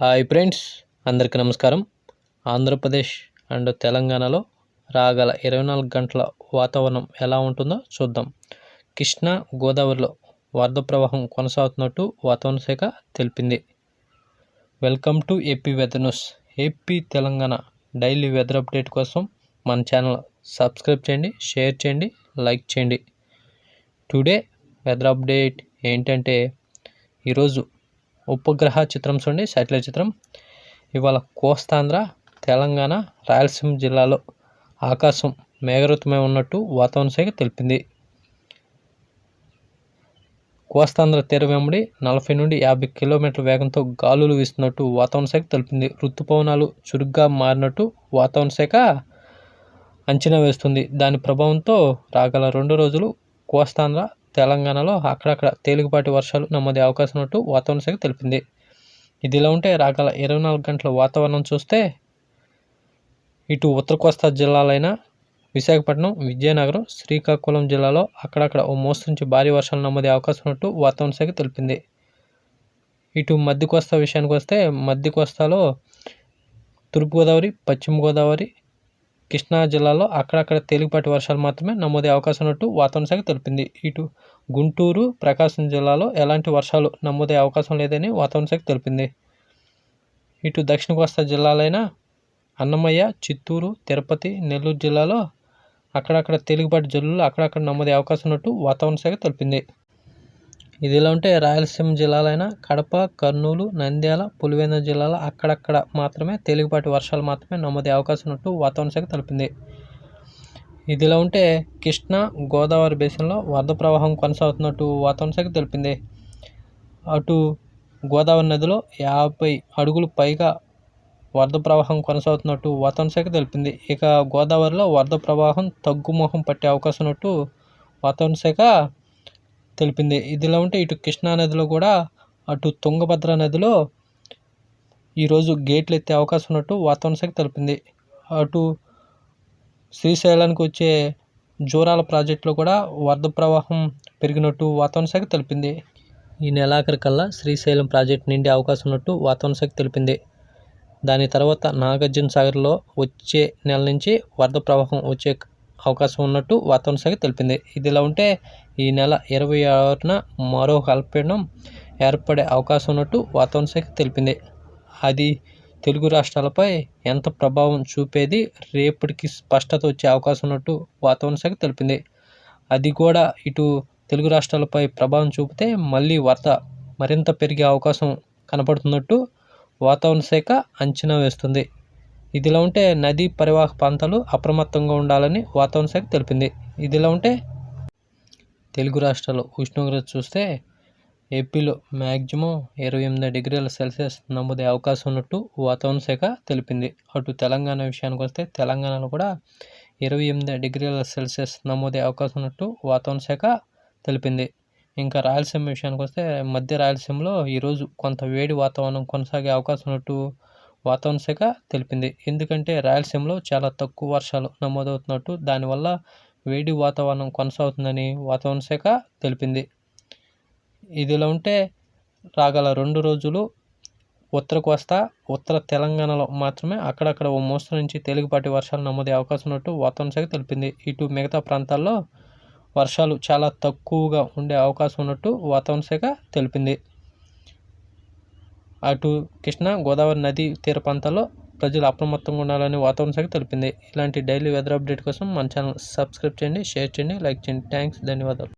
Hi friends, అందరికీ నమస్కారం. Andhra Pradesh and తెలంగాణలో రాగల 24 గంటల వాతావరణం ఎలా ఉంటుందో చూద్దాం. కృష్ణా గోదావరిలో వరద ప్రవాహం కొనసాగుతున్నట్టు వాతావరణ శాఖ తెలిపింది. Welcome to AP weather news. AP Telangana daily weather update కోసం మన ఛానల్ సబ్స్క్రైబ్ చేయండి, షేర్ చేయండి, లైక్ చేయండి. టుడే వెదర్ అప్డేట్ ఏంటంటే, ఈరోజు ఉపగ్రహ చిత్రం చూడండి, శాటిలైట్ చిత్రం. ఇవాళ కోస్తాంధ్ర, తెలంగాణ, రాయలసీమ జిల్లాలో ఆకాశం మేఘావృతమై ఉన్నట్టు వాతావరణ శాఖ తెలిపింది. కోస్తాంధ్ర తీరం వెంబడి 40 నుండి 50 కిలోమీటర్ల వేగంతో గాలులు వీస్తున్నట్టు వాతావరణ శాఖ తెలిపింది. ఋతుపవనాలు చురుగ్గా మారినట్టు వాతావరణ శాఖ అంచనా వేస్తుంది. దాని ప్రభావంతో రాగల 2 రోజులు కోస్తాంధ్ర, తెలంగాణలో అక్కడక్కడ తేలికపాటి వర్షాలు నమోదే అవకాశం ఉన్నట్టు వాతావరణ శాఖ తెలిపింది. ఇదిలా ఉంటే రాగల 24 గంటల వాతావరణం చూస్తే, ఇటు ఉత్తర కోస్తా జిల్లాలైన విశాఖపట్నం, విజయనగరం, శ్రీకాకుళం జిల్లాలో అక్కడక్కడ ఓ మోస్తరు నుంచి భారీ వర్షాలు నమోదే అవకాశం ఉన్నట్టు వాతావరణ శాఖ తెలిపింది. ఇటు మధ్య కోస్తా విషయానికి వస్తే, మధ్య కోస్తాలో తూర్పుగోదావరి, పశ్చిమ గోదావరి, కృష్ణా జిల్లాలో అక్కడక్కడ తేలికపాటి వర్షాలు మాత్రమే నమోదే అవకాశం ఉన్నట్టు వాతావరణ శాఖ తెలిపింది. ఇటు గుంటూరు, ప్రకాశం జిల్లాలో ఎలాంటి వర్షాలు నమోదే అవకాశం లేదని వాతావరణ శాఖ తెలిపింది. ఇటు దక్షిణ కోస్తా జిల్లాలైన అన్నమయ్య, చిత్తూరు, తిరుపతి, నెల్లూరు జిల్లాలో అక్కడక్కడ తేలికపాటి జల్లులు అక్కడక్కడ నమోదే అవకాశం ఉన్నట్టు వాతావరణ శాఖ తెలిపింది. ఇదిలా ఉంటే రాయలసీమ జిల్లాలైన కడప, కర్నూలు, నంద్యాల, పులివెందుల జిల్లాలో అక్కడక్కడ మాత్రమే తేలికపాటి వర్షాలు మాత్రమే నమోదే అవకాశం ఉన్నట్టు వాతావరణ శాఖ తెలిపింది. ఇదిలా ఉంటే కృష్ణా గోదావరి బేసిన్లో వరద ప్రవాహం కొనసాగుతున్నట్టు వాతావరణ శాఖ తెలిపింది. అటు గోదావరి నదిలో 50 అడుగులు పైగా వరద ప్రవాహం కొనసాగుతున్నట్టు వాతావరణ శాఖ తెలిపింది. ఇక గోదావరిలో వరద ప్రవాహం తగ్గుముఖం పట్టే అవకాశం ఉన్నట్టు వాతావరణ శాఖ తెలిపింది. ఇదిలా ఉంటే ఇటు కృష్ణా నదిలో కూడా, అటు తుంగభద్ర నదిలో ఈరోజు గేట్లు ఎత్తే అవకాశం ఉన్నట్టు వాతావరణ శాఖ తెలిపింది. అటు శ్రీశైలానికి వచ్చే జూరాల ప్రాజెక్టులో కూడా వరద ప్రవాహం పెరిగినట్టు వాతావరణ శాఖ తెలిపింది. ఈ నెలాఖరు కల్లా శ్రీశైలం ప్రాజెక్టు నిండే అవకాశం ఉన్నట్టు వాతావరణ శాఖ తెలిపింది. దాని తర్వాత నాగార్జున సాగర్లో వచ్చే నెల నుంచి వరద ప్రవాహం వచ్చే అవకాశం ఉన్నట్టు వాతావరణ శాఖ తెలిపింది. ఇదిలా ఉంటే ఈ నెల 26న మరో అల్పపీడనం ఏర్పడే అవకాశం ఉన్నట్టు వాతావరణ శాఖ తెలిపింది. అది తెలుగు రాష్ట్రాలపై ఎంత ప్రభావం చూపేది రేపటికి స్పష్టత వచ్చే అవకాశం ఉన్నట్టు వాతావరణ శాఖ తెలిపింది. అది కూడా ఇటు తెలుగు రాష్ట్రాలపై ప్రభావం చూపితే మళ్ళీ వరద మరింత పెరిగే అవకాశం కనపడుతున్నట్టు వాతావరణ శాఖ అంచనా వేస్తుంది. ఇదిలా ఉంటే నదీ పరివాహక ప్రాంతాలు అప్రమత్తంగా ఉండాలని వాతావరణ శాఖ తెలిపింది. ఇదిలా ఉంటే తెలుగు రాష్ట్రాలు ఉష్ణోగ్రత చూస్తే, ఏపీలో మ్యాక్సిమం 28 డిగ్రీల సెల్సియస్ నమోదే అవకాశం ఉన్నట్టు వాతావరణ శాఖ తెలిపింది. అటు తెలంగాణ విషయానికి వస్తే, తెలంగాణలో కూడా 28 డిగ్రీల సెల్సియస్ నమోదే అవకాశం ఉన్నట్టు వాతావరణ శాఖ తెలిపింది. ఇంకా రాయలసీమ విషయానికి వస్తే, మధ్య రాయలసీమలో ఈరోజు కొంత వేడి వాతావరణం కొనసాగే అవకాశం ఉన్నట్టు వాతావరణ శాఖ తెలిపింది. ఎందుకంటే రాయలసీమలో చాలా తక్కువ వర్షాలు నమోదవుతున్నట్టు, దానివల్ల వేడి వాతావరణం కొనసాగుతుందని వాతావరణ శాఖ తెలిపింది. ఇదిలా ఉంటే రాగల 2 రోజులు ఉత్తర కోస్తా, ఉత్తర తెలంగాణలో మాత్రమే అక్కడక్కడ ఓ మోస్తరు నుంచి తేలికపాటి వర్షాలు నమోదే అవకాశం ఉన్నట్టు వాతావరణ శాఖ తెలిపింది. ఇటు మిగతా ప్రాంతాల్లో వర్షాలు చాలా తక్కువగా ఉండే అవకాశం ఉన్నట్టు వాతావరణ శాఖ తెలిపింది. అటు కృష్ణా గోదావరి నది తీర ప్రాంతాల్లో ప్రజలు అప్రమత్తంగా ఉండాలని వాతావరణ శాఖ తెలిపింది. ఇలాంటి డైలీ వెదర్ అప్డేట్ కోసం మన ఛానల్ సబ్స్క్రైబ్ చేయండి, షేర్ చేయండి, లైక్ చేయండి. థ్యాంక్స్, ధన్యవాదాలు.